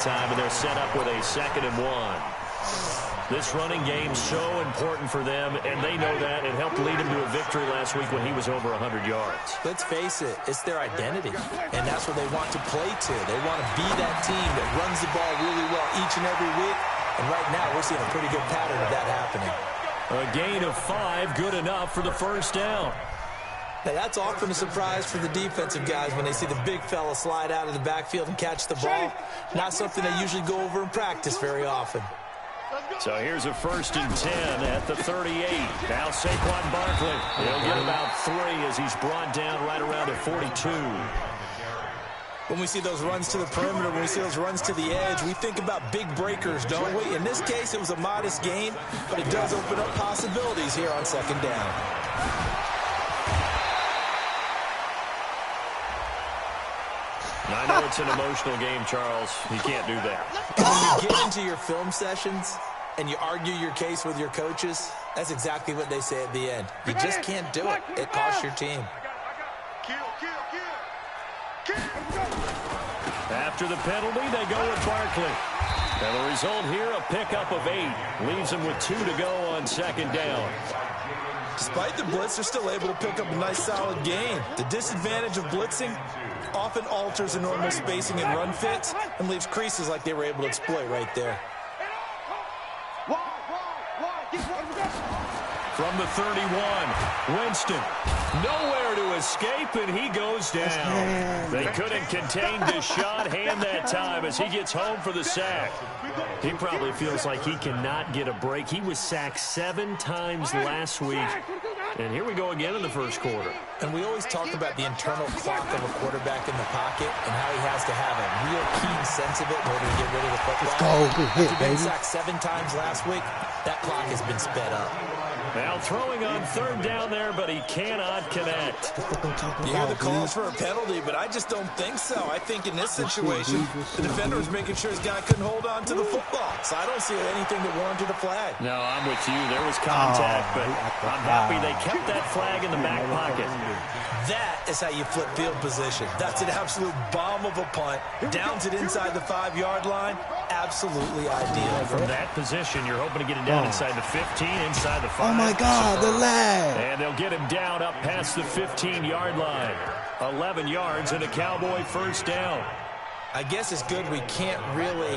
that time, and they're set up with a 2nd and 1. This running game's so important for them, and they know that. It helped lead him to a victory last week when he was over 100 yards. Let's face it, it's their identity, and that's what they want to play to. They want to be that team that runs the ball really well each and every week, and right now we're seeing a pretty good pattern of that happening. A gain of 5, good enough for the first down. Now, that's often a surprise for the defensive guys when they see the big fella slide out of the backfield and catch the ball. Not something they usually go over in practice very often. So here's a 1st and 10 at the 38. Now Saquon Barkley. He'll get about 3 as he's brought down right around at 42. When we see those runs to the perimeter, when we see those runs to the edge, we think about big breakers, don't we? In this case, it was a modest gain, but it does open up possibilities here on 2nd down. I know it's an emotional game, Charles. You can't do that. When you get into your film sessions and you argue your case with your coaches, that's exactly what they say at the end. You just can't do it. It costs your team. After the penalty, they go with Barkley. And the result here, a pickup of 8. Leaves them with 2 to go on 2nd down. Despite the blitz, they're still able to pick up a nice, solid gain. The disadvantage of blitzing often alters the normal spacing and run fits and leaves creases like they were able to exploit right there. From the 31, Winston. Nowhere to escape, and he goes down. They couldn't contain Deshaun Hand that time as he gets home for the sack. He probably feels like he cannot get a break. He was sacked 7 times last week. And here we go again in the first quarter. And we always talk about the internal clock of a quarterback in the pocket and how he has to have a real keen sense of it in order to get rid of the football. Let's go. Good hit, After being baby. sacked 7 times last week, that clock has been sped up. Now throwing on 3rd down there, but he cannot connect. You hear the calls for a penalty, but I just don't think so. I think in this situation, the defender was making sure his guy couldn't hold on to the football. So I don't see anything that warranted a flag. No, I'm with you. There was contact, but I'm happy they kept that flag in the back pocket. That is how you flip field position. That's an absolute bomb of a punt. Downs it inside the 5-yard line. Absolutely ideal. From that position, you're hoping to get it down inside the 15, inside the 5. Oh, my God, the lag. And they'll get him down up past the 15-yard line. 11 yards and a Cowboy first down. I guess it's good we can't really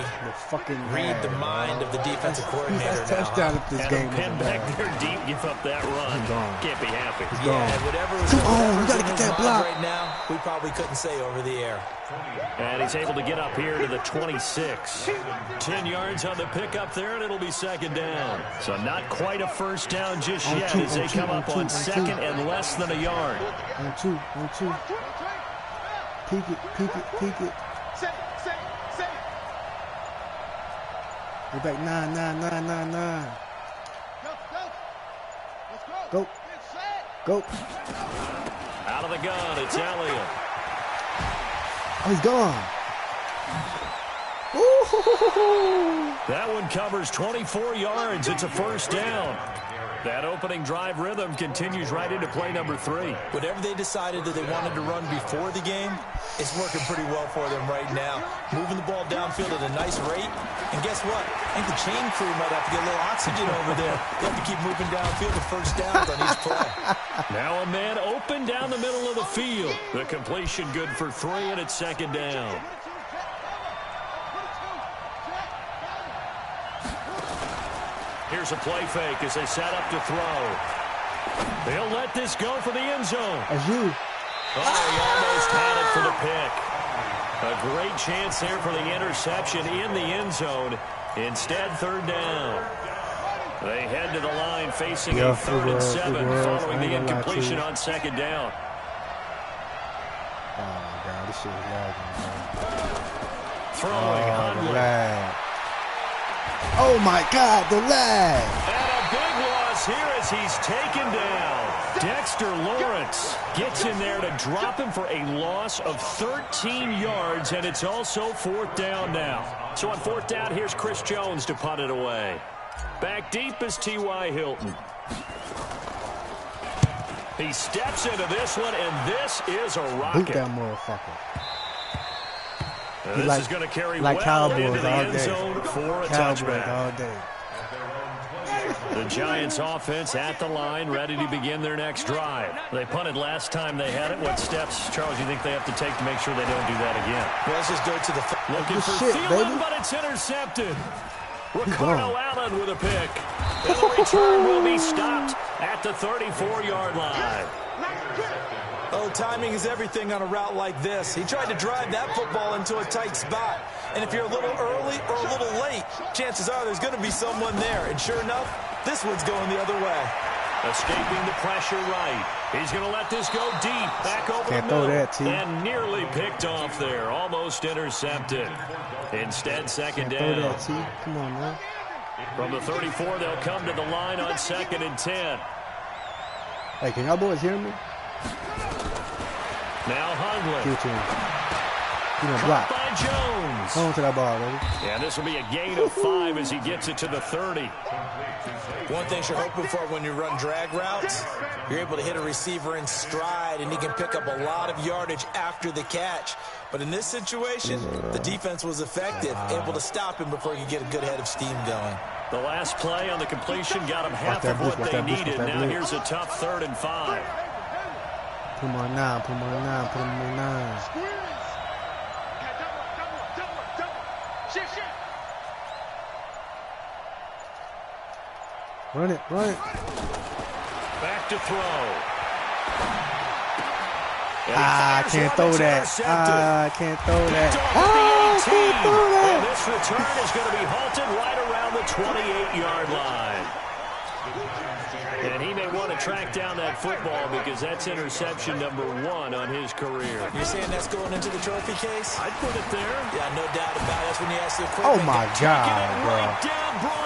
read the mind of the defensive coordinator now. Touchdown if this game pin back there deep, give up that run. Can't be happy. Yeah, whatever is we got to get that block right now, we probably couldn't say over the air. And he's able to get up here to the 26. 10 yards on the pickup there, and it'll be 2nd down. So not quite a first down just yet as they come up on 2nd and less than a yard. 1-2. Peek it. Go back 9. Go. Out of the gun, it's Elliott. Oh, he's gone. Ooh. That one covers 24 yards. It's a first down. That opening drive rhythm continues right into play number 3. Whatever they decided that they wanted to run before the game, it's working pretty well for them right now. Moving the ball downfield at a nice rate. And guess what? I think the chain crew might have to get a little oxygen over there. They have to keep moving downfield to first downs on each play. Now a man open down the middle of the field. The completion good for 3, and it's 2nd down. Here's a play fake as they set up to throw. They'll let this go for the end zone. That's you. Oh, he almost had it for the pick. A great chance there for the interception in the end zone. Instead, 3rd down. They head to the line facing a 3rd and 7 following the incompletion on 2nd down. Oh, my God. This shit is lagging. Throwing Hundley. Oh, my God, the lag. And a big loss here as he's taken down. Dexter Lawrence gets in there to drop him for a loss of 13 yards, and it's also 4th down now. So on 4th down, here's Chris Jones to punt it away. Back deep is T.Y. Hilton. He steps into this one, and this is a rocket. Boot that motherfucker. This is going to carry like well Cowboys into the all end day. zone for a Cowboys touchback. all day. The Giants offense at the line, ready to begin their next drive. They punted last time they had it. What steps, Charles, you think they have to take to make sure they don't do that again? Well, let's just go to the... Looking for Thielen, but it's intercepted. Ricardo Allen with a pick. And the return will be stopped at the 34-yard line. Oh, timing is everything on a route like this. He tried to drive that football into a tight spot. And if you're a little early or a little late, chances are there's going to be someone there. And sure enough, this one's going the other way. Escaping the pressure right. He's going to let this go deep. Back over the middle. And nearly picked off there. Almost intercepted. Instead, second down. Come on, man. From the 34, they'll come to the line on 2nd and 10. Hey, can y'all boys hear me? Now Hundley. Give it to him. Block by Jones. Hold on to that ball, baby. Yeah, this will be a gain of 5 as he gets it to the 30. One thing you're hoping for when you run drag routes, you're able to hit a receiver in stride, and he can pick up a lot of yardage after the catch. But in this situation, the defense was effective, able to stop him before he could get a good head of steam going. The last play on the completion got him half of what they needed. Now here's a tough 3rd and 5. Put him on 9, put him on 9, put him on 9. Run it, run it. Back to throw. I can't throw that. I can't throw that. I can't throw that. And this return is going to be halted right around the 28-yard line. And he may want to track down that football because that's interception number 1 on his career. You're saying that's going into the trophy case? I'd put it there. Yeah, no doubt about it. That's when you ask the question. Oh, my God, bro.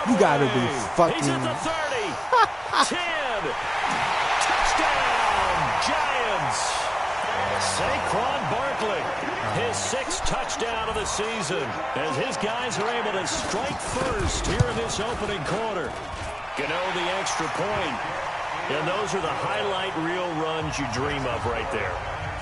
You got to be fucking... He's at the 30. 10. Touchdown, Giants. Saquon Barkley, his 6th touchdown of the season, as his guys are able to strike first here in this opening quarter. Gano the extra point. And those are the highlight reel runs you dream of right there.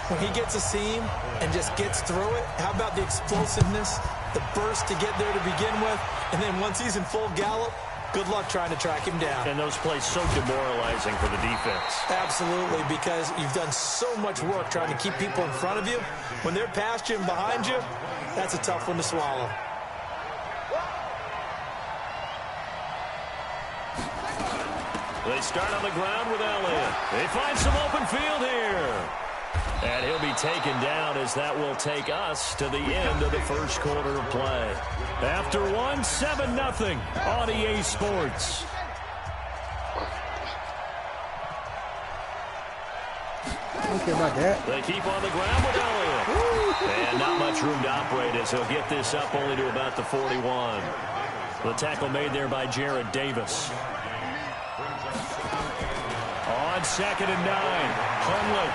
When he gets a seam and just gets through it, how about the explosiveness, the burst to get there to begin with, and then once he's in full gallop, good luck trying to track him down. And those plays so demoralizing for the defense. Absolutely, because you've done so much work trying to keep people in front of you. When they're past you and behind you, that's a tough one to swallow. They start on the ground with Elliott. They find some open field here. And he'll be taken down as that will take us to the end of the first quarter of play. After 1, 7-0 on EA Sports. I don't care about that. They keep on the ground with Elliott. And not much room to operate as he'll get this up only to about the 41. The tackle made there by Jared Davis. On 2nd and 9, Hundley.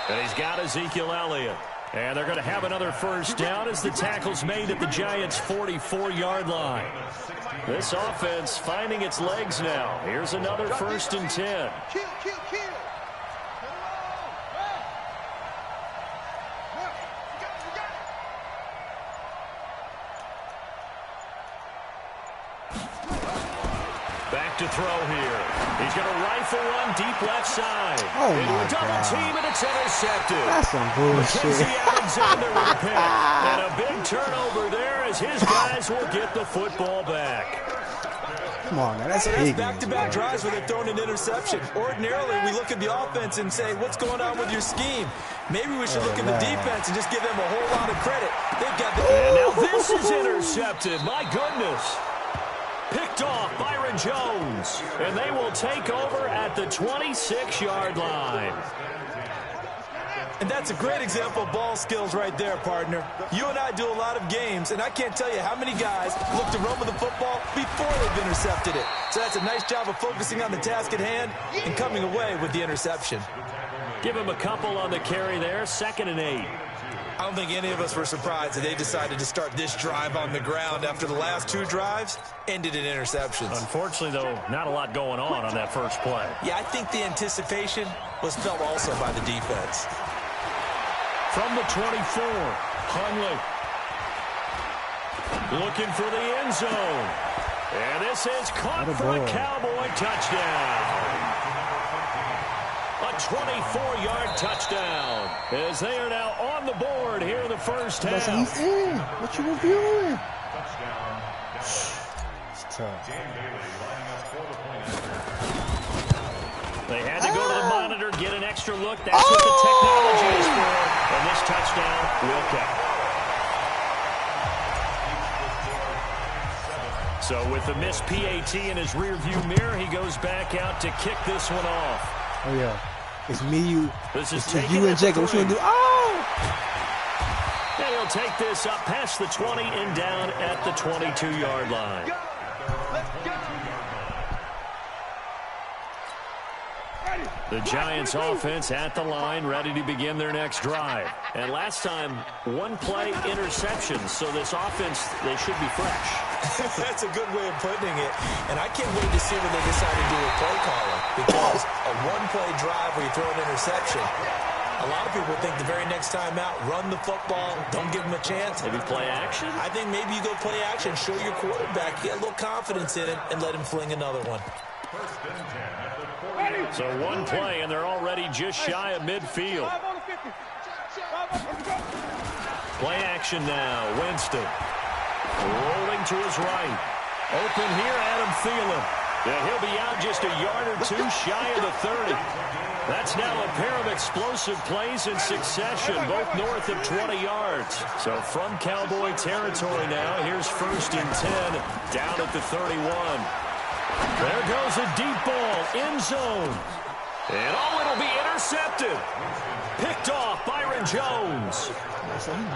And he's got Ezekiel Elliott. And they're going to have another first down as the tackle's made at the Giants' 44-yard line. This offense finding its legs now. Here's another 1st and 10. Back to throw here. He's going to rifle one deep left side. Oh, into my a double God. team, and it's intercepted. That's some bullshit. Alexander with a pick. And a big turnover there as his guys will get the football back. Come on, man. That's back-to-back drives where they're throwing an interception. Ordinarily, we look at the offense and say, what's going on with your scheme? Maybe we should look at the defense and just give them a whole lot of credit. They've got the... And now this is intercepted. My goodness. Picked off Byron Jones. And they will take over at the 26-yard line. And that's a great example of ball skills right there, partner. You and I do a lot of games, and I can't tell you how many guys look to run with the football before they've intercepted it. So that's a nice job of focusing on the task at hand and coming away with the interception. Give him a couple on the carry there, 2nd and 8. I don't think any of us were surprised that they decided to start this drive on the ground after the last 2 drives ended in interceptions. Unfortunately, though, not a lot going on that first play. Yeah, I think the anticipation was felt also by the defense. From the 24, Hundley. Looking for the end zone. And this is caught for a Cowboy touchdown. A 24-yard touchdown as they are now on the board here in the first half. He's in. What you reviewing? It's tough. They had to go to the monitor, get an extra look. That's what the technology is for. And this touchdown will count. So with the missed PAT in his rearview mirror, he goes back out to kick this one off. Oh, yeah. It's me, you. This is you and Jacob. What you going to do? Oh! And he'll take this up past the 20 and down at the 22-yard line. The Giants offense at the line, ready to begin their next drive. And last time, one-play interception, so this offense, they should be fresh. That's a good way of putting it. And I can't wait to see what they decide to do with play calling, because a one-play drive where you throw an interception, a lot of people think the very next time out, run the football, don't give them a chance. Maybe play action? I think maybe you go play action, show your quarterback, get a little confidence in it, and let him fling another one. So one play, and they're already just shy of midfield. Play action now. Winston rolling to his right. Open here, Adam Thielen. Yeah, he'll be out just a yard or two shy of the 30. That's now a pair of explosive plays in succession, both north of 20 yards. So from Cowboy territory now, here's 1st and 10 down at the 31. There goes a deep ball, end zone. And it'll be intercepted. Picked off, Byron Jones.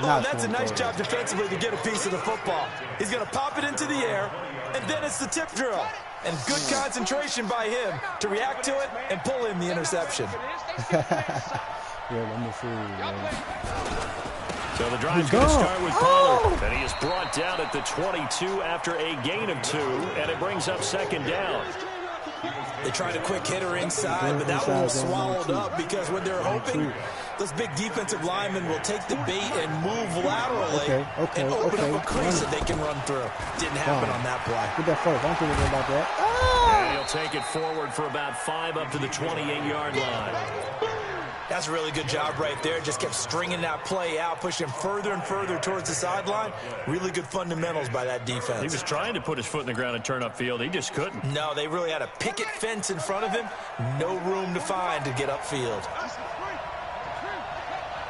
Oh, that's a nice job defensively to get a piece of the football. He's going to pop it into the air, and then it's the tip drill. And good concentration by him to react to it and pull in the interception. So the drive's going to start with Pollard. And he is brought down at the 22 after a gain of 2, and it brings up 2nd down. They tried a quick hitter inside, but that one was swallowed up because when they're hoping, those big defensive linemen will take the bait and move laterally and open up a crease that they can run through. Didn't happen on that play. Get that first. I'm thinking about that. And he'll take it forward for about 5 up to the 28-yard line. That's a really good job right there. Just kept stringing that play out, pushing further and further towards the sideline. Really good fundamentals by that defense. He was trying to put his foot in the ground and turn upfield. He just couldn't. No, they really had a picket fence in front of him. No room to find to get upfield.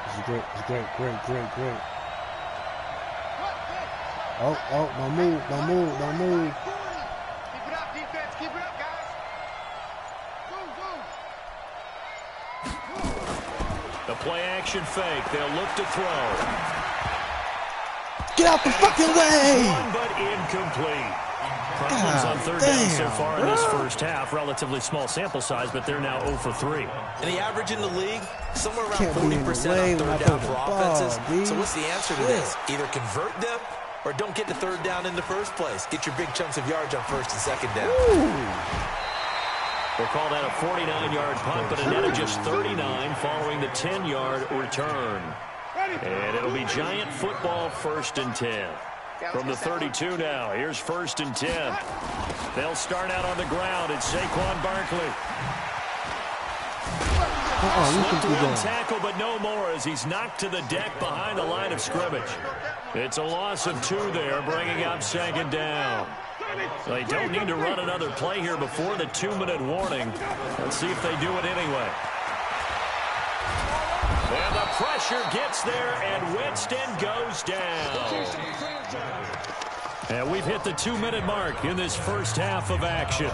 It's great. Oh, don't move. Keep it up, defense. Keep it up, guys. The play action fake. They'll look to throw. Get out the fucking way! One, but incomplete. Problems on 3rd down so far in this first half. Relatively small sample size, but they're now 0 for 3. And the average in the league, somewhere around 40% on 3rd down for offenses. So what's the answer to this? Either convert them or don't get to 3rd down in the first place. Get your big chunks of yards on 1st and 2nd down. We'll call that a 49-yard punt, but a net of just 39 following the 10-yard return. And it'll be Giant football 1st and 10. From the 32 now, here's 1st and 10. They'll start out on the ground. It's Saquon Barkley. Slipped one tackle, but no more as he's knocked to the deck behind the line of scrimmage. It's a loss of 2 there, bringing up 2nd down. They don't need to run another play here before the 2-minute warning. Let's see if they do it anyway. And the pressure gets there, and Winston goes down. And we've hit the 2-minute mark in this first half of action.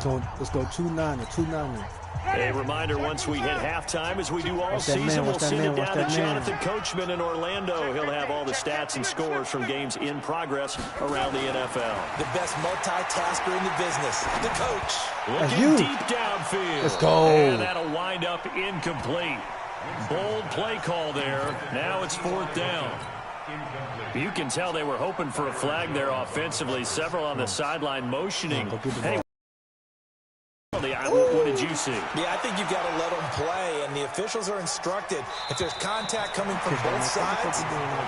Let's go 2-9 or 2-9. A reminder, once we hit halftime, as we do all season, we'll send it down to Jonathan Coachman in Orlando. He'll have all the stats and scores from games in progress around the NFL. The best multitasker in the business, the coach. Looking deep downfield. Let's go. And that'll wind up incomplete. Bold play call there. Now it's 4th down. You can tell they were hoping for a flag there offensively. Several on the sideline motioning. Hey, what did you see? Yeah, I think you've got to let them play, and the officials are instructed. If there's contact coming from both sides,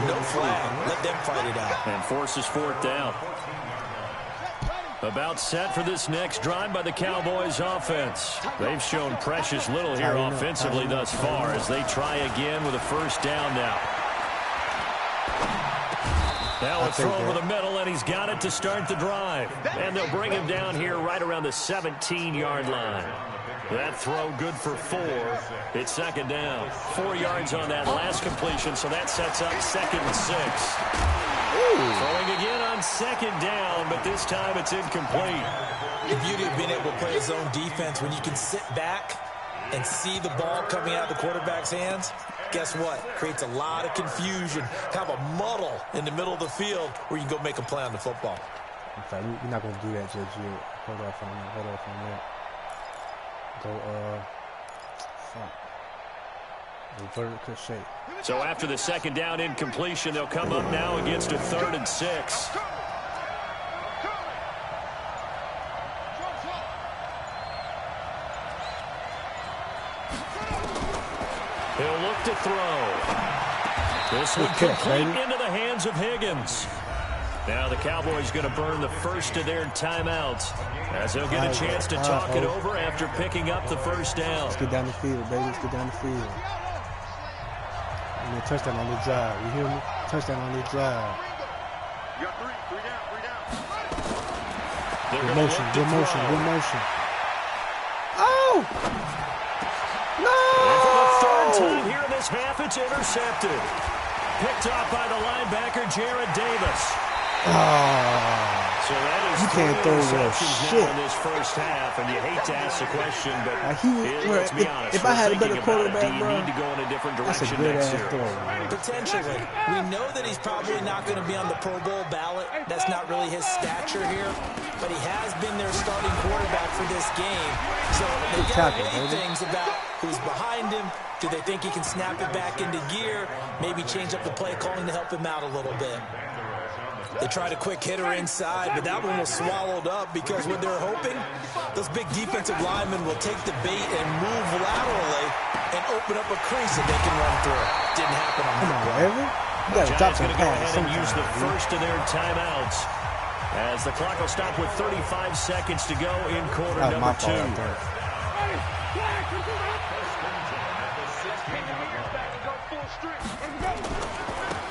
no flag. Let them fight it out. And forces fourth down. About set for this next drive by the Cowboys offense. They've shown precious little here offensively thus far as they try again with a first down now. Now it's thrown over the middle, and he's got it to start the drive. And they'll bring him down here right around the 17-yard line. That throw good for 4. It's second down. 4 yards on that last completion, so that sets up 2nd and 6. Throwing again on second down, but this time it's incomplete. The beauty of being able to play zone defense when you can sit back and see the ball coming out of the quarterback's hands, guess what? Creates a lot of confusion, kind of a muddle in the middle of the field where you can go make a play on the football. Okay, you're not going to do that just yet. Hold off on that. Vertical shake. So after the second down incompletion, they'll come up now against a 3rd and 6. He'll look to throw. This one complete into the hands of Higgins. Now the Cowboys going to burn the first of their timeouts as they'll get a chance to talk it over after picking up the first down. Let's get down the field, baby. Let's get down the field. And a touchdown on the drive. You hear me? Touchdown on the drive. You got 3 down. Good motion, good motion, good motion. Oh! No! And for the 3rd time here in this half, it's intercepted. Picked off by the linebacker, Jared Davis. Oh. So that is you can't throw that shit in this first half, and you hate to ask the question, but let's be honest. If I had a better quarterback, do you need to go in a different direction next year? Potentially. We know that he's probably not going to be on the Pro Bowl ballot. That's not really his stature here, but he has been their starting quarterback for this game. So they got to weigh things about who's behind him. Do they think he can snap it back into gear? Maybe change up the play calling to help him out a little bit. They tried a quick hitter inside, but that one was swallowed up because what they're hoping, those big defensive linemen will take the bait and move laterally and open up a crease that they can run through. Didn't happen on that one. You got to drop some go pass ahead and use the first of their timeouts as the clock will stop with 35 seconds to go in quarter number 2.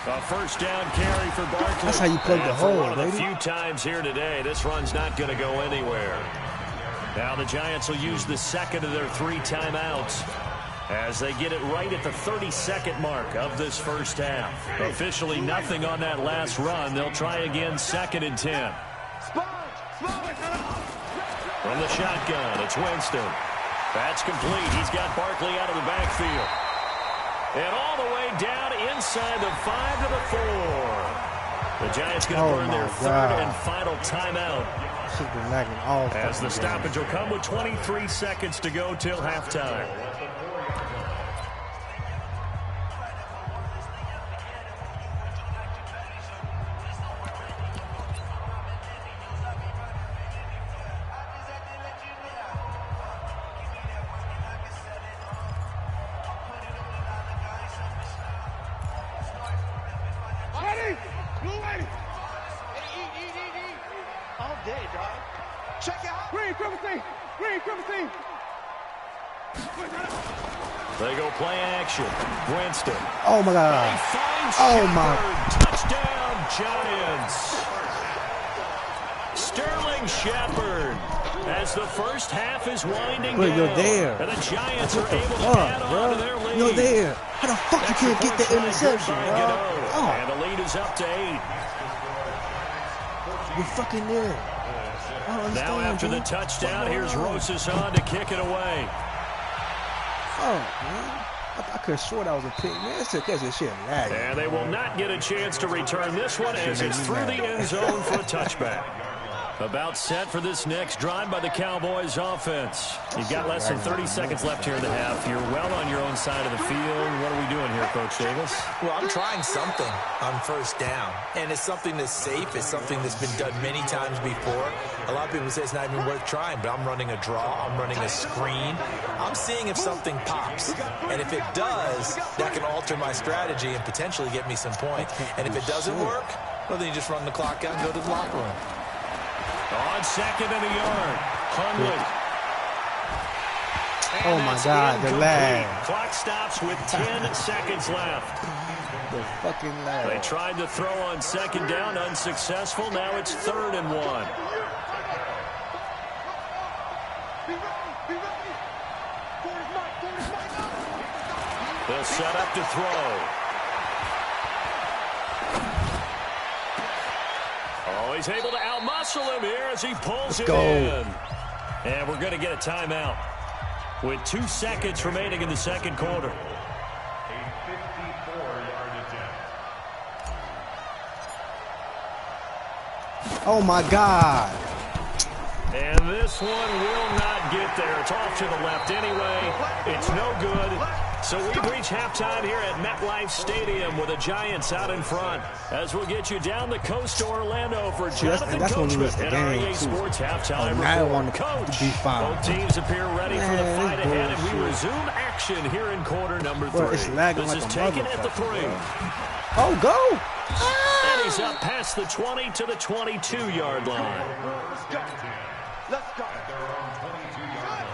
A first down carry for Barkley. That's how you plug the hole, one of the baby. few times here today, this run's not going to go anywhere. Now the Giants will use the second of their 3 timeouts as they get it right at the 32nd mark of this first half. Officially nothing on that last run. They'll try again 2nd and 10. From the shotgun, it's Winston. That's complete. He's got Barkley out of the backfield. And all the way down inside the 5 to the 4. The Giants going to burn their 3rd and final timeout. As the stoppage will come with 23 seconds to go till halftime. They go play action. Winston. Oh, my God. Oh, my. Touchdown, Giants. Sterling Shepard as the first half is winding down. You're there. And the Giants are able to add on to their lead. You're there. How the fuck you can't get the interception, bro? Oh. And the lead is up to 8. You're fucking there. Now after the touchdown, here's Rosas on to kick it away. Oh, man. I could have sworn that was a pick, man. That's a shit lag. And they will not get a chance to return this one as it's through the end zone for a touchback. About set for this next drive by the Cowboys offense. You've got less than 30 seconds left here in the half. You're well on your own side of the field. What are we doing here, Coach Davis? Well, I'm trying something on first down, and it's something that's safe. It's something that's been done many times before. A lot of people say it's not even worth trying, but I'm running a draw. I'm running a screen. I'm seeing if something pops, and if it does, that can alter my strategy and potentially get me some points. And if it doesn't work, well, then you just run the clock out and go to the locker room. On second and a yard, Hundley. Oh, my God, the lag. Clock stops with 10 seconds left. The fucking lag. They tried to throw on second down, unsuccessful. Now it's 3rd and 1. They'll set up to throw. Oh, he's able to outmuscle him here as he pulls it in. And we're going to get a timeout with 2 seconds remaining in the second quarter. Oh, my God. And this one will not get there. It's off to the left anyway. It's no good. So we've reached halftime here at MetLife Stadium with the Giants out in front. As we'll get you down the coast to Orlando for Jonathan Coachman at REA Sports Halftime Report. Coach, both teams appear ready for the fight ahead, and we resume action here in quarter number 3. This is taken at the 3. Oh, go! And he's up past the 20 to the 22-yard line. Let's go.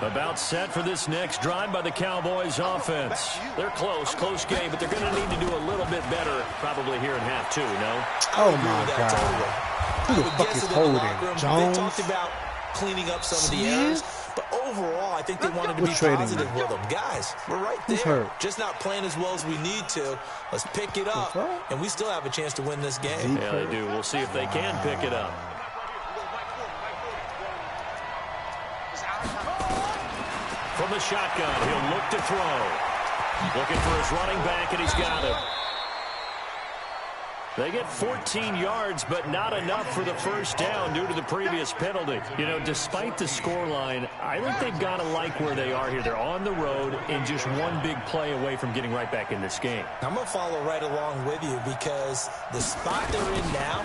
About set for this next drive by the Cowboys offense. They're close game, but they're going to need to do a little bit better probably here in half 2, no? Oh, my God. Who the fuck is holding? Jones? They talked about cleaning up some of the errors, but overall, I think they wanted to be positive with them. Guys, we're right there. Just not playing as well as we need to. Let's pick it up, and we still have a chance to win this game. Yeah, they do. We'll see if they can pick it up. From the shotgun, he'll look to throw. Looking for his running back, and he's got him. They get 14 yards, but not enough for the first down due to the previous penalty. You know, despite the scoreline, I think they've got to like where they are here. They're on the road and just one big play away from getting right back in this game. I'm going to follow right along with you because the spot they're in now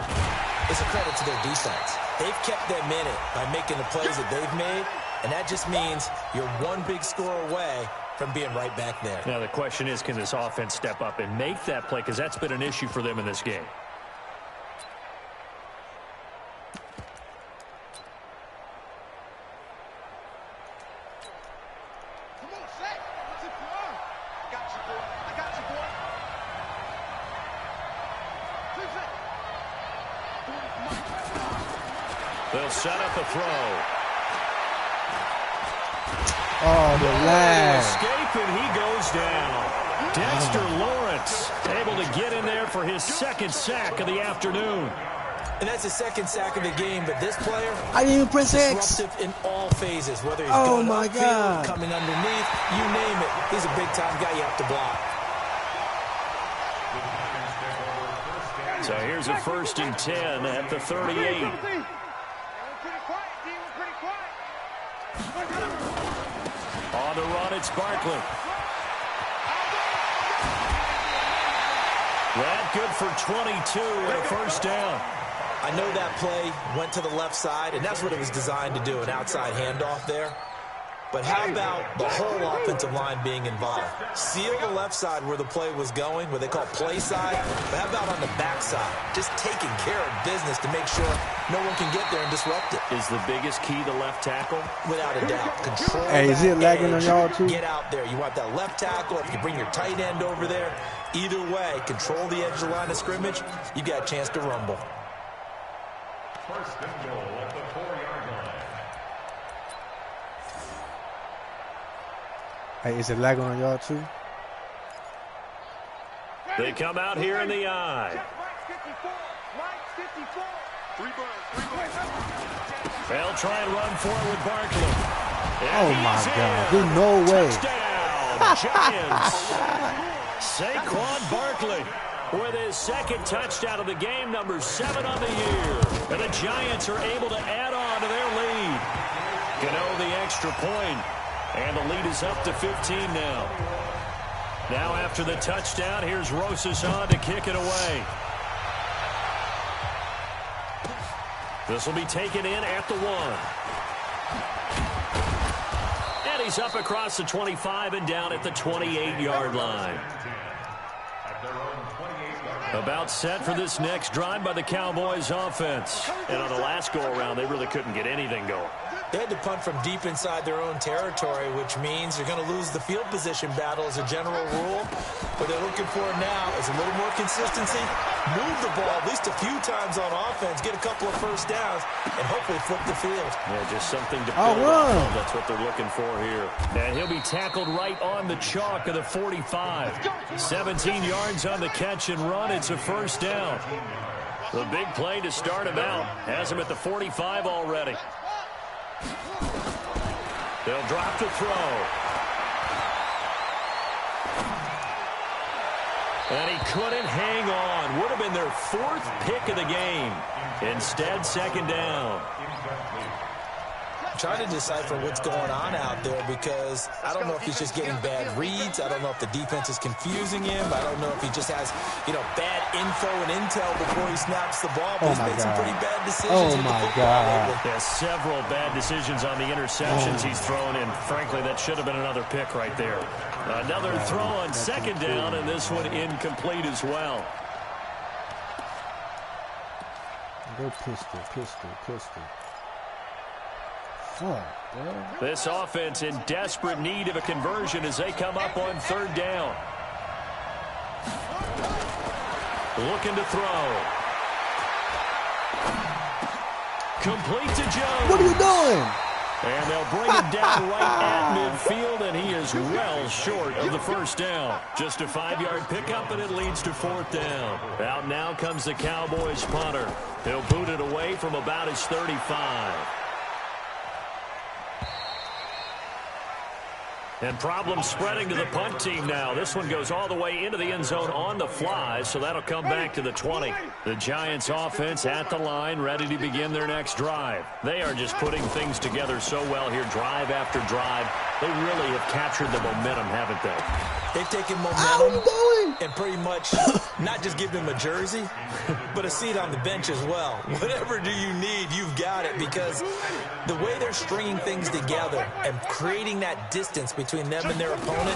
is a credit to their defense. They've kept them in it by making the plays that they've made, and that just means you're one big score away from being right back there. Now, the question is, can this offense step up and make that play? Because that's been an issue for them in this game. Come on, Shaq. What's it for? I got you, boy. I got you, boy. 2 seconds. They'll set up a throw. Oh, the lag. Escape, and he goes down. Dexter Lawrence able to get in there for his second sack of the afternoon. And that's his second sack of the game, but this player, I didn't even press X. Disruptive in all phases, whether he's going upfield, coming underneath, you name it. He's a big-time guy you have to block. So here's a 1st and 10 at the 38. On the run, it's Barkley. That good for 22 and a first down. I know that play went to the left side, and that's what it was designed to do, an outside handoff there. But how about the whole offensive line being involved? Seal the left side where the play was going, what they call play side, but how about on the back side? Just taking care of business to make sure no one can get there and disrupt it. Is the biggest key the left tackle? Without a doubt. Control Hey, is it lagging on y'all too? Get out there. You want that left tackle. If you bring your tight end over there, either way, control the edge of the line of scrimmage, you got a chance to rumble. First and goal at the 4-yard line. Hey, is it lagging on y'all too? They come out here in the eye. They'll try and run for it with Barkley. Oh my God, there's no way. Touchdown, Giants. Saquon Barkley with his second touchdown of the game, number 7 on the year. And the Giants are able to add on to their lead. Gano the extra point, and the lead is up to 15 now. Now after the touchdown, here's Rosas on to kick it away. This will be taken in at the 1. And he's up across the 25 and down at the 28-yard line. About set for this next drive by the Cowboys offense. And on the last go-around, they really couldn't get anything going. They had to punt from deep inside their own territory, which means you're going to lose the field position battle as a general rule. What they're looking for now is a little more consistency, move the ball at least a few times on offense, get a couple of first downs, and hopefully flip the field. Yeah, just something to build off of. That's what they're looking for here. And he'll be tackled right on the chalk of the 45. 17 yards on the catch and run. It's a first down. The big play to start him out has him at the 45 already. They'll drop to throw. And he couldn't hang on. Would have been their 4th pick of the game. Instead, second down. I'm trying to decipher what's going on out there because I don't know if he's just getting bad reads. I don't know if the defense is confusing him. I don't know if he just has, bad info and intel before he snaps the ball. But he's made some pretty bad decisions. Oh, my God. Yeah, several bad decisions on the interceptions he's thrown in. Frankly, that should have been another pick right there. Another throw on second down, and this one incomplete as well. Go pistol. This offense in desperate need of a conversion as they come up on third down. Looking to throw. Complete to Jones. What are you doing? And they'll bring him down right at midfield, and he is well short of the first down. Just a 5-yard pickup, and it leads to fourth down. Out now comes the Cowboys punter. He'll boot it away from about his 35. And problems spreading to the punt team now. This one goes all the way into the end zone on the fly, so that'll come back to the 20. The Giants offense at the line, ready to begin their next drive. They are just putting things together so well here, drive after drive. They really have captured the momentum, haven't they? They've taken momentum and pretty much not just give him a jersey, but a seat on the bench as well. Whatever do you need, you've got it, because the way they're stringing things together and creating that distance between them and their opponent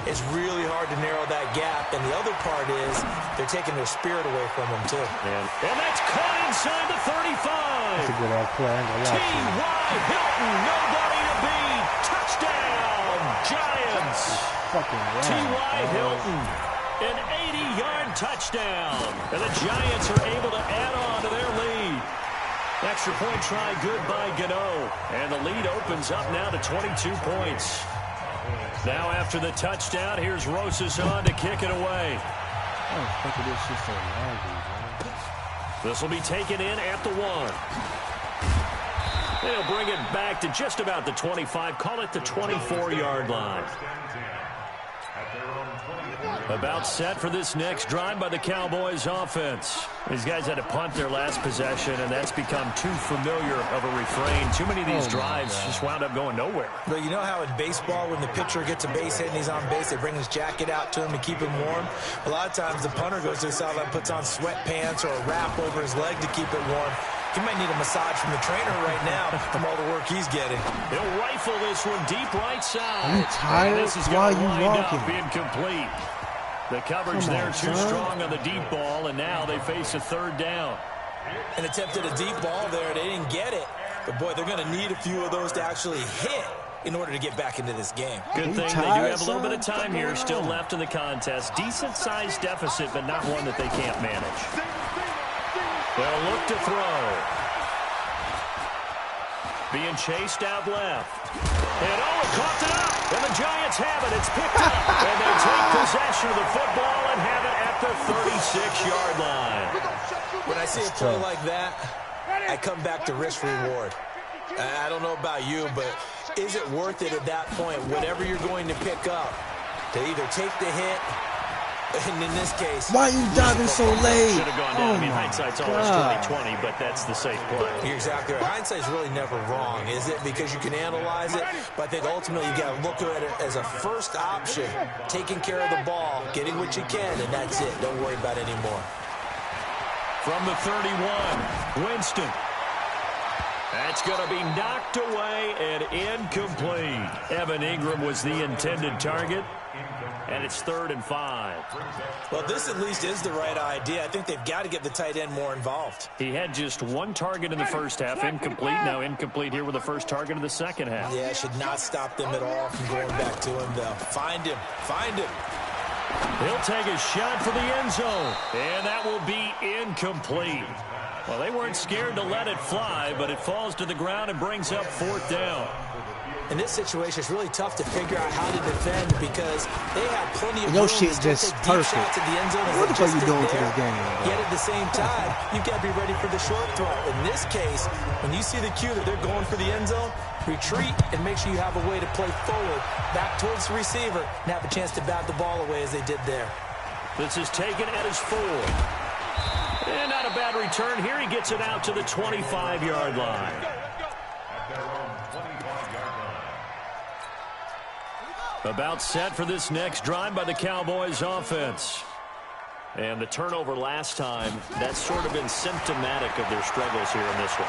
is really hard to narrow that gap. And the other part is they're taking their spirit away from them, too. And that's caught inside the 35. That's a good play. T.Y. Hilton, nobody to beat. Touchdown, Giants. T.Y. Hilton, an 80-yard touchdown. And the Giants are able to add on to their lead. Extra point try good by Gano. And the lead opens up now to 22 points. Now after the touchdown, here's Rosas on to kick it away. This will be taken in at the 1. They'll bring it back to just about the 25. Call it the 24-yard line. About set for this next drive by the Cowboys offense. These guys had to punt their last possession, and that's become too familiar of a refrain. Too many of these drives just wound up going nowhere. But you know how in baseball, when the pitcher gets a base hit and he's on base, they bring his jacket out to him to keep him warm? A lot of times the punter goes to the sideline, puts on sweatpants or a wrap over his leg to keep it warm. He might need a massage from the trainer right now from all the work he's getting. He'll rifle this one deep right side. Are you tired? This is Why are going to you wind walking? up incomplete. The coverage there too strong on the deep ball, and now they face a third down. An attempt at a deep ball there. They didn't get it. But, boy, they're going to need a few of those to actually hit in order to get back into this game. Good thing they do have a little bit of time here still left in the contest. Decent-sized deficit, but not one that they can't manage. They'll look to throw. Being chased out left. And coughed it up. And the Giants have it. It's picked up. And they take possession of the football and have it at the 36-yard line. When I see a play like that, I come back to risk-reward. I don't know about you, but is it worth it at that point, whatever you're going to pick up, to either take the hit And in this case, why are you diving so late? Should have gone down. I mean, hindsight's always 20/20, but that's the safe play. You're exactly right. Hindsight's really never wrong, is it? Because you can analyze it, but I think ultimately you got to look at it as a first option, taking care of the ball, getting what you can, and that's it. Don't worry about it anymore. From the 31, Winston. That's going to be knocked away and incomplete. Evan Ingram was the intended target, and it's 3rd and 5. Well, this at least is the right idea. I think they've got to get the tight end more involved. He had just 1 target in the first half, incomplete. Now incomplete here with the first target of the second half. Yeah, it should not stop them at all from going back to him, though. Find him. Find him. He'll take a shot for the end zone, and that will be incomplete. Well, they weren't scared to let it fly, but it falls to the ground and brings up 4th down. In this situation, it's really tough to figure out how to defend because they have plenty of your room shit's to just take deep perfect. shots at the end zone. What the fuck you doing to this game? Yet at the same time, you've got to be ready for the short throw. In this case, when you see the cue that they're going for the end zone, retreat and make sure you have a way to play forward, back towards the receiver, and have a chance to bat the ball away as they did there. This is taken at his 4. And not a bad return. Here he gets it out to the 25-yard line. About set for this next drive by the Cowboys offense. And the turnover last time, that's sort of been symptomatic of their struggles here in this one.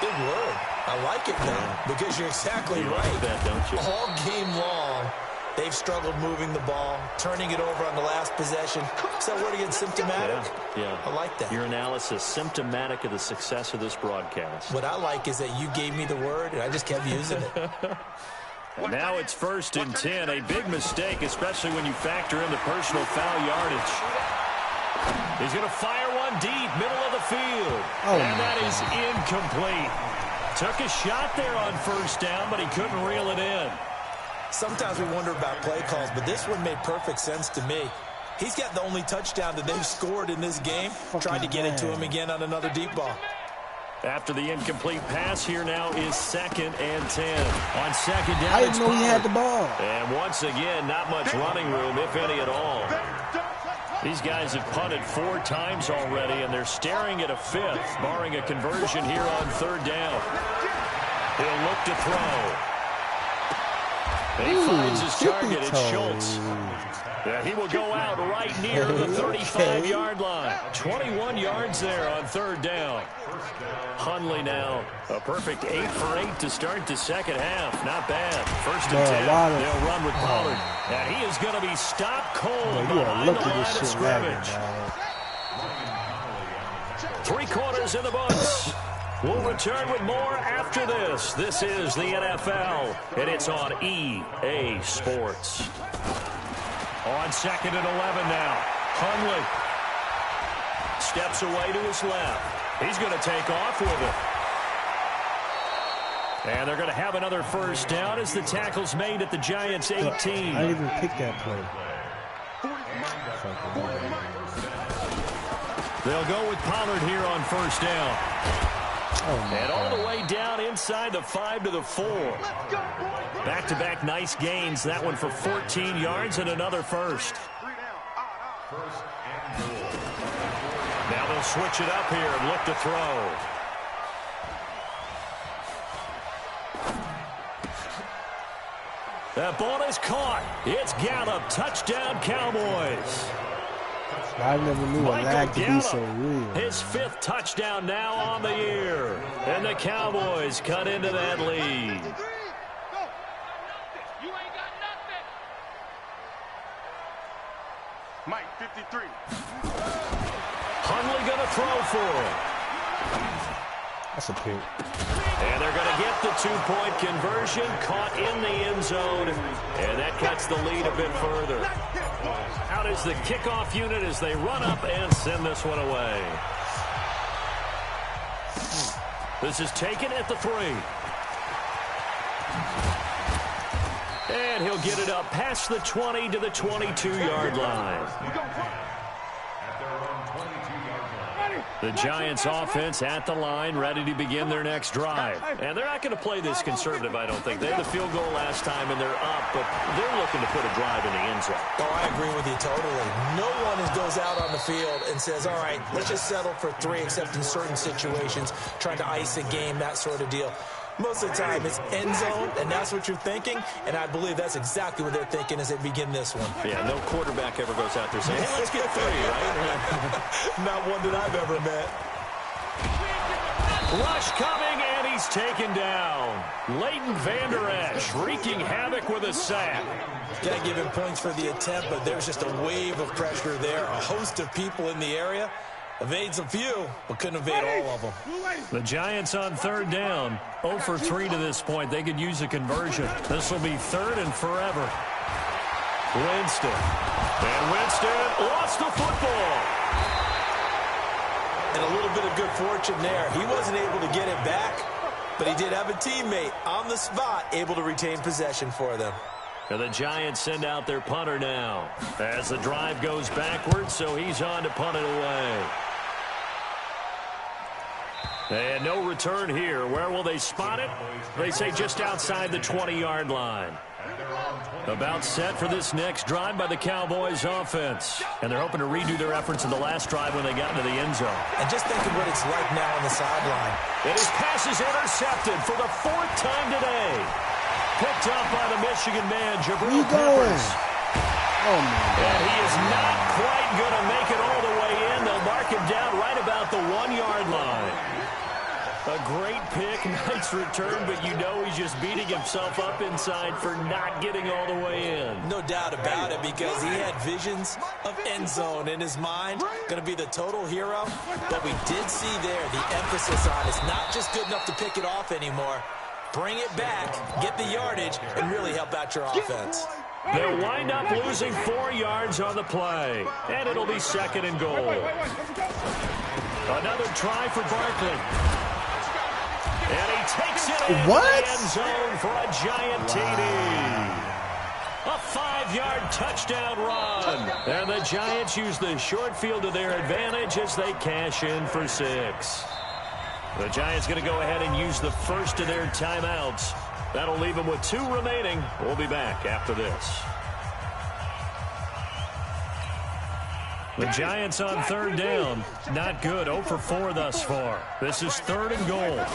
Big word. I like it now because you're exactly You right. like that, don't you? All game long, they've struggled moving the ball, turning it over on the last possession. So word again, symptomatic? Yeah. I like that. Your analysis, symptomatic of the success of this broadcast. What I like is that you gave me the word, and I just kept using it. And now it's 1st and 10. A big mistake, especially when you factor in the personal foul yardage. He's going to fire one deep, middle of the field. And that is incomplete. Took a shot there on 1st down, but he couldn't reel it in. Sometimes we wonder about play calls, but this one made perfect sense to me. He's got the only touchdown that they've scored in this game. Tried to get it to him again on another deep ball. After the incomplete pass, here now is 2nd and 10. On 2nd down, I didn't know he had the ball. And once again, not much running room, if any at all. These guys have punted 4 times already, and they're staring at a 5th, barring a conversion here on 3rd down. He'll look to throw. And he finds his target. It's Schultz. Yeah, he will go out right near the 35-yard line. 21 yards there on 3rd down. Hundley now, a perfect 8 for 8 to start the second half. Not bad. 1st and 10. They'll run with Pollard. And he is going to be stopped cold behind the line of scrimmage. 3 quarters in the books. We'll return with more after this. This is the NFL, and it's on EA Sports. On 2nd and 11 now. Hundley steps away to his left. He's going to take off with it. And they're going to have another 1st down as the tackle's made at the Giants' 18. I didn't even pick that play. They'll go with Pollard here on 1st down. And all the way down inside the 5 to the 4. Back-to-back nice gains. That one for 14 yards and another 1st. Now they'll switch it up here and look to throw. That ball is caught. It's Gallup. Touchdown, Cowboys. I never knew a lag to be so real. His 5th touchdown now on the year. And the Cowboys cut into that lead. Mike, 53. Hundley going to throw for him. That's a pick. And they're going to get the 2-point conversion, caught in the end zone, and that cuts the lead a bit further. Out is the kickoff unit as they run up and send this one away. This is taken at the 3. And he'll get it up past the 20 to the 22-yard line. The Giants offense at the line, ready to begin their next drive. And they're not going to play this conservative, I don't think. They had the field goal last time, and they're up, but they're looking to put a drive in the end zone. Oh, I agree with you totally. No one goes out on the field and says, all right, let's just settle for 3, except in certain situations, trying to ice a game, that sort of deal. Most of the time, it's end zone, and that's what you're thinking, and I believe that's exactly what they're thinking as they begin this one. Yeah, no quarterback ever goes out there saying, hey, let's get 3, right? Not one that I've ever met. Rush coming, and he's taken down. Leighton Vander Esch wreaking havoc with a sack. Got to give him points for the attempt, but there's just a wave of pressure there. A host of people in the area. Evades a few, but couldn't evade all of them. The Giants on 3rd down. 0 for 3 to this point. They could use a conversion. This will be 3rd and forever. Winston. And Winston lost the football. And a little bit of good fortune there. He wasn't able to get it back, but he did have a teammate on the spot able to retain possession for them. And the Giants send out their punter now as the drive goes backwards, so he's on to punt it away. And no return here. Where will they spot it? They say just outside the 20-yard line. About set for this next drive by the Cowboys offense. And they're hoping to redo their efforts in the last drive when they got into the end zone. And just think of what it's like now on the sideline. And his pass is intercepted for the 4th time today. Picked up by the Michigan man, Jabril Peppers. Oh, my God. And he is not quite going to make it all the way in. They'll mark him down right about the 1-yard line. A great pick, nice return, but you know he's just beating himself up inside for not getting all the way in. No doubt about it, because he had visions of end zone in his mind. Going to be the total hero. But we did see there the emphasis on it's not just good enough to pick it off anymore. Bring it back, get the yardage, and really help out your offense. They'll wind up losing 4 yards on the play, and it'll be 2nd and goal. Another try for Barkley. And he takes it in the end zone for a giant TD. A 5-yard touchdown run. And the Giants use the short field to their advantage as they cash in for 6. The Giants going to go ahead and use the first of their timeouts. That'll leave them with 2 remaining. We'll be back after this. The Giants on 3rd down. Not good. 0 for 4 thus far. This is 3rd and goal.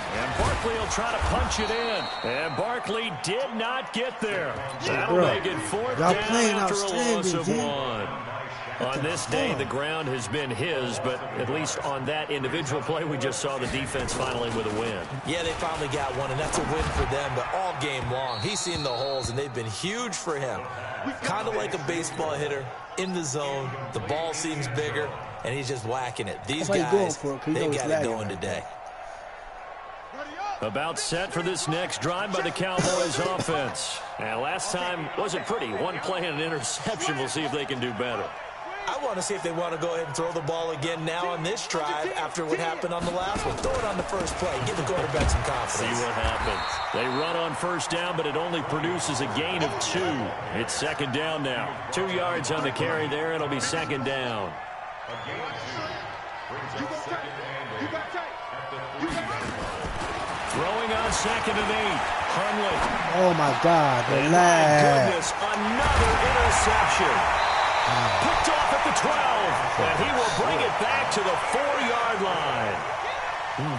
And Barkley will try to punch it in. And Barkley did not get there. That'll make it 4th down after a loss of 1. On this day, the ground has been his, but at least on that individual play, we just saw the defense finally with a win. Yeah, they finally got one, and that's a win for them, but all game long, he's seen the holes, and they've been huge for him. Kind of like a baseball hitter in the zone. The ball seems bigger, and he's just whacking it. These guys, they got it going today. About set for this next drive by the Cowboys offense. And last time wasn't pretty. 1 play and an interception. We'll see if they can do better. I want to see if they want to go ahead and throw the ball again now on this drive after what happened on the last one. Throw it on the first play. Give the quarterback some confidence. See what happens. They run on 1st down, but it only produces a gain of 2. It's 2nd down now. 2 yards on the carry there. It'll be 2nd down. Throwing on 2nd and 8. Hundley. Oh, my God. And my goodness, another interception. Picked off at the 12, and he will bring it back to the 4-yard line.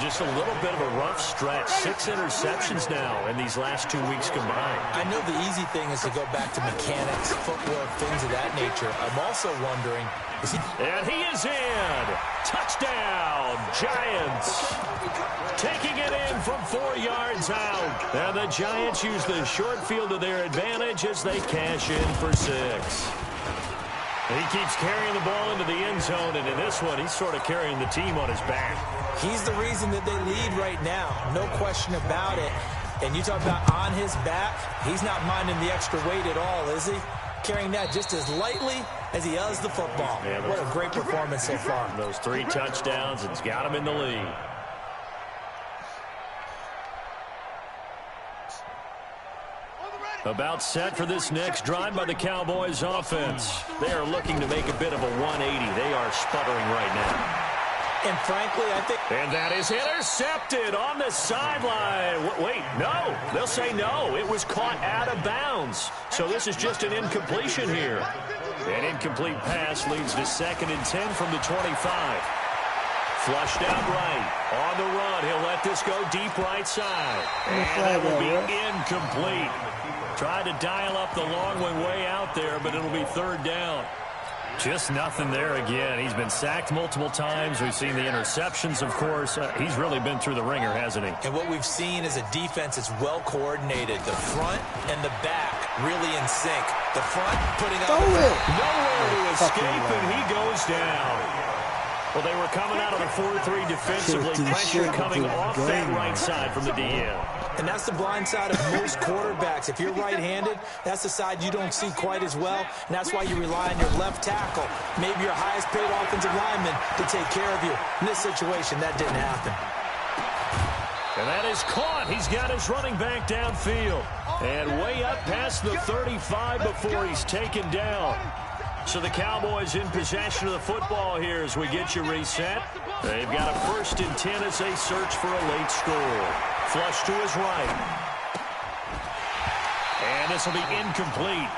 Just a little bit of a rough stretch. 6 interceptions now in these last 2 weeks combined. I know the easy thing is to go back to mechanics, footwork, things of that nature. I'm also wondering, is he... And he is in. Touchdown, Giants. Taking it in from 4 yards out. And the Giants use the short field to their advantage as they cash in for 6. He keeps carrying the ball into the end zone, and in this one, he's sort of carrying the team on his back. He's the reason that they lead right now. No question about it. And you talk about on his back, he's not minding the extra weight at all, is he? Carrying that just as lightly as he does the football. Yeah, what a great performance so far. Those 3 touchdowns, it's got him in the lead. About set for this next drive by the Cowboys offense. They are looking to make a bit of a 180. They are sputtering right now. And frankly, I think... And that is intercepted on the sideline. Wait, no. They'll say no. It was caught out of bounds. So this is just an incompletion here. An incomplete pass leads to 2nd and 10 from the 25. Flushed out right. On the run, he'll let this go deep right side. And that will be incomplete. Tried to dial up the long one way out there, but it'll be 3rd down. Just nothing there again. He's been sacked multiple times. We've seen the interceptions, of course. He's really been through the ringer, hasn't he? And what we've seen is a defense that's well coordinated. The front and the back really in sync. The front putting up nowhere to escape, and he goes down. Well, they were coming out of the 4-3 defensively. Pressure coming off that right side from the DM. And that's the blind side of most quarterbacks. If you're right-handed, that's the side you don't see quite as well. And that's why you rely on your left tackle, maybe your highest-paid offensive lineman, to take care of you. In this situation, that didn't happen. And that is caught. He's got his running back downfield. And way up past the 35 before he's taken down. So the Cowboys in possession of the football here as we get you reset. They've got a 1st and 10 as they search for a late score. Flush to his right. And this will be incomplete.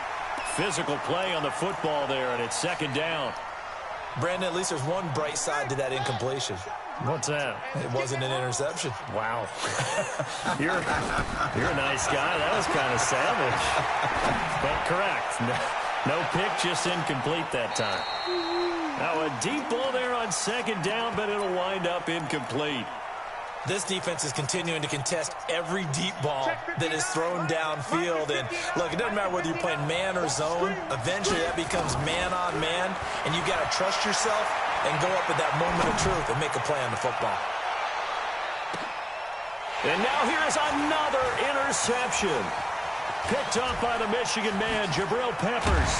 Physical play on the football there, and it's 2nd down. Brandon, at least there's one bright side to that incompletion. What's that? It wasn't an interception. Wow. You're a nice guy. That was kind of savage. But correct. No pick, just incomplete that time. Now a deep ball there on 2nd down, but it'll wind up incomplete. This defense is continuing to contest every deep ball that is thrown downfield. And look, it doesn't matter whether you're playing man or zone. Eventually that becomes man on man, and you've got to trust yourself and go up at that moment of truth and make a play on the football. And now here is another interception. Picked up by the Michigan man, Jabril Peppers.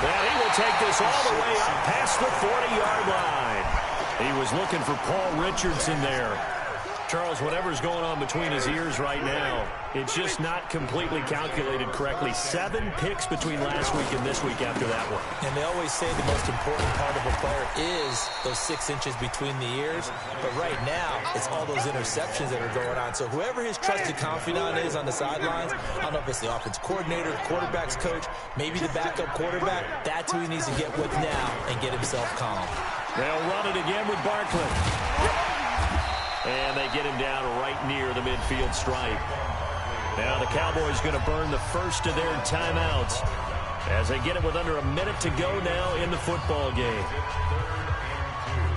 And he will take this all the way up past the 40-yard line. He was looking for Paul Richardson there. Charles, whatever's going on between his ears right now, it's just not completely calculated correctly. 7 picks between last week and this week after that one. And they always say the most important part of a player is those 6 inches between the ears. But right now, it's all those interceptions that are going on. So whoever his trusted confidant is on the sidelines, I don't know if it's the offense coordinator, the quarterback's coach, maybe the backup quarterback, that's who he needs to get with now and get himself calm. They'll run it again with Barkley. And they get him down right near the midfield stripe. Now the Cowboys going to burn the first of their timeouts as they get it with under a minute to go now in the football game.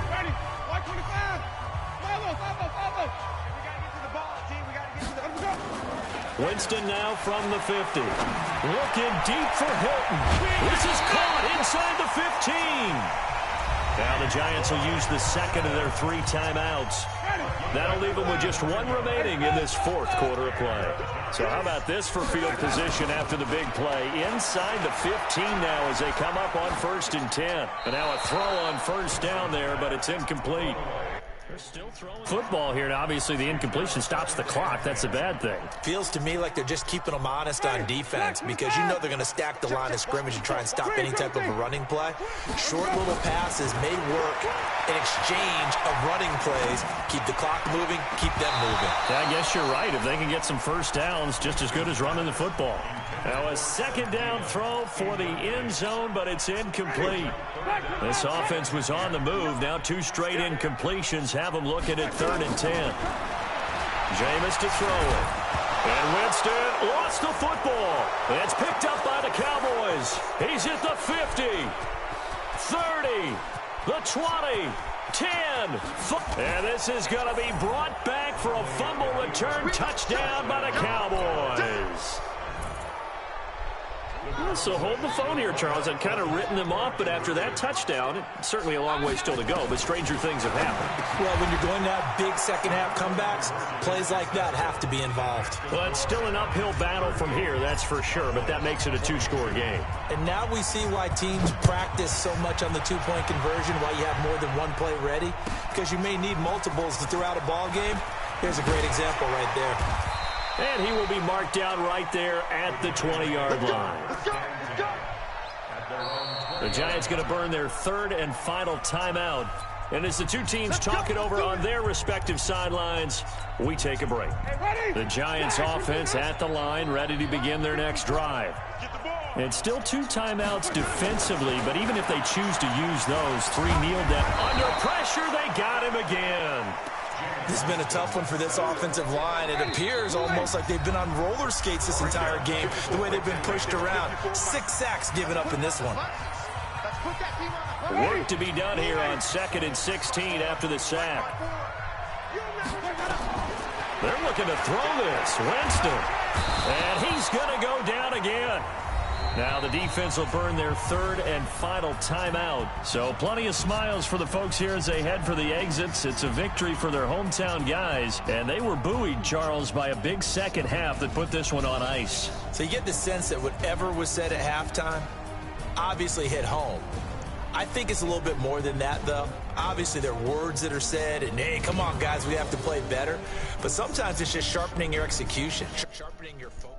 Ready? 125. Follow. We got to get to the ball, team. We got to get to the... Let's go. Winston now from the 50. Looking deep for Hilton. This is caught inside the 15. Now the Giants will use the 2nd of their 3 timeouts. That'll leave them with just 1 remaining in this 4th quarter of play. So how about this for field position after the big play? Inside the 15 now as they come up on 1st and 10. And now a throw on 1st down there, but it's incomplete. They're still throwing football here, and obviously the incompletion stops the clock. That's a bad thing. Feels to me like they're just keeping them honest on defense because you know they're going to stack the line of scrimmage and try and stop any type of a running play. Short little passes may work in exchange of running plays. Keep the clock moving, keep them moving. Yeah, I guess you're right. If they can get some 1st downs, just as good as running the football. Now a 2nd down throw for the end zone, but it's incomplete. This offense was on the move. Now 2 straight incompletions have them looking at 3rd and 10. Jameis to throw it. And Winston lost the football. It's picked up by the Cowboys. He's at the 50, 30, the 20, 10. And this is going to be brought back for a fumble return touchdown by the Cowboys. So hold the phone here, Charles. I'd kind of written them off, but after that touchdown, it's certainly a long way still to go, but stranger things have happened. Well, when you're going to have big second-half comebacks, plays like that have to be involved. Well, it's still an uphill battle from here, that's for sure, but that makes it a 2-score game. And now we see why teams practice so much on the 2-point conversion, why you have more than 1 play ready, because you may need multiples to throw out a ball game. Here's a great example right there. And he will be marked down right there at the 20-yard line. The Giants going to burn their 3rd and final timeout And as the two teams talk it over on their respective sidelines, we take a break. The Giants offense at the line, ready to begin their next drive. It's still 2 timeouts defensively, but even if they choose to use those, 3 kneel down. Under pressure, they got him again. This has been a tough one for this offensive line. It appears almost like they've been on roller skates this entire game, the way they've been pushed around. 6 sacks given up in this one. Work to be done here on 2nd and 16 after the sack. They're looking to throw this. Winston. And he's going to go down again. Now the defense will burn their 3rd and final timeout. So plenty of smiles for the folks here as they head for the exits. It's a victory for their hometown guys. And they were buoyed, Charles, by a big second half that put this one on ice. So you get the sense that whatever was said at halftime obviously hit home. I think it's a little bit more than that, though. Obviously, there are words that are said, and, hey, come on, guys, we have to play better. But sometimes it's just sharpening your execution, sharpening your focus.